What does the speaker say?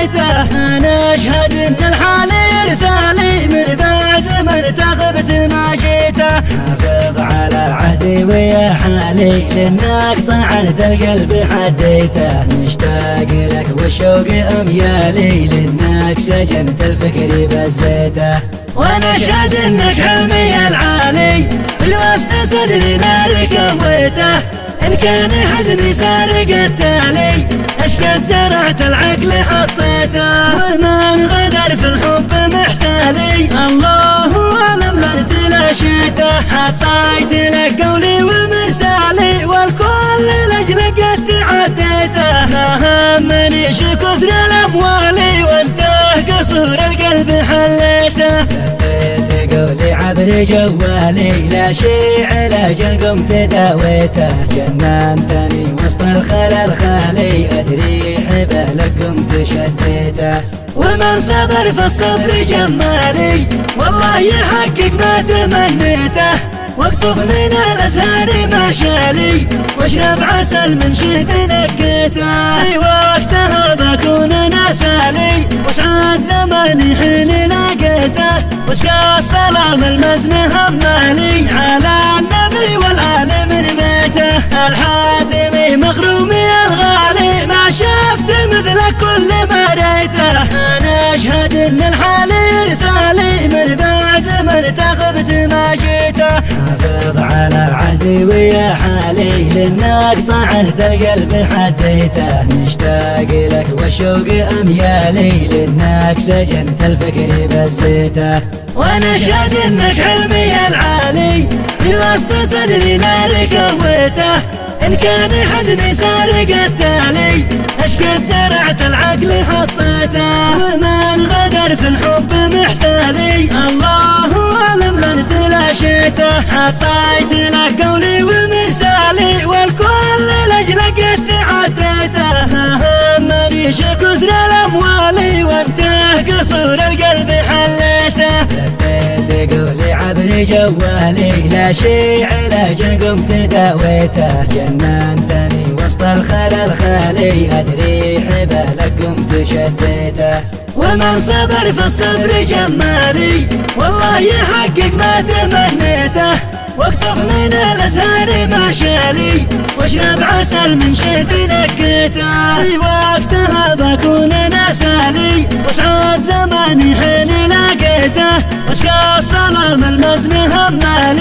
حطيته. أنا أشهد إن الحال يرثالي من بعد ما ارتقبت ما جيته. حافظ على عهدي ويا حالي لأنك طعنت القلب حديته. مشتاق لك والشوق أميالي لأنك سجنت الفكر بزيته. وأنا أشهد إنك حلمي العالي في وسط صدري نار كويته. إن كان حزني صار قتالي أشقد زرعت العقل حطيته. ومن غدر في الحب محتالي الله أعلم لن تلاشيته. حطيت لك قولي ومرسالي والكل لأجلك قد تعديته. ما همنيش كثر الأموال وانته قصور القلب حليته. لفيت قولي عبر جوالي لا شيء علاج قمت داويته. جننتني وسط الخلا الخالي أدري حبالك قمت شديته. ومن صبر فالصبر جمالي والله يحقق ما تمنيته. واقطف من الأزهار ما شالي واشرب عسل من شهد نقيته. في وقتها بكون أنا سالي وسعاد زماني حين لقيته. واسقى السلام المزن همالي على النبي والآل من بيته. الحاتمي مغرومي الغالي ما شفت مثل كل ما ريته. أنا أشهد إن الحال يرثالي من بعد ما ارتقبت ما جيته. حافظ على عهدي ويا حالي لأنك طعنت القلب حديته. مشتاق لك والشوق أميالي لأنك سجنت الفكر بزيته. وأنا أشهد إنك حلمي العالي في وسط صدري نار كويته. إن كان حزني صار قتالي أشقد زرعت العقل حطيته. ومن غدر في الحب محتالي الله أعلم لن تلاشيته. حطيت لك قولي ومرسالي والكل لأجلك قد تعديته. ما همنيش كثر الأموال وانته قصور القلب حليته. لفيت قولي عبر جوالي لا شيء علاج قمت داويته. جننتني وسط الخلا الخالي أدري حبالك قمت شديته. ومن صبر فالصبر جمالي والله يحقق ما تمنيته. واقطف من الأزهار ما شالي واشرب عسل من شهد نقيته. في وقتها بكون أنا سالي وسعاد زماني حين لقيته. واسقى السلام المزن همالي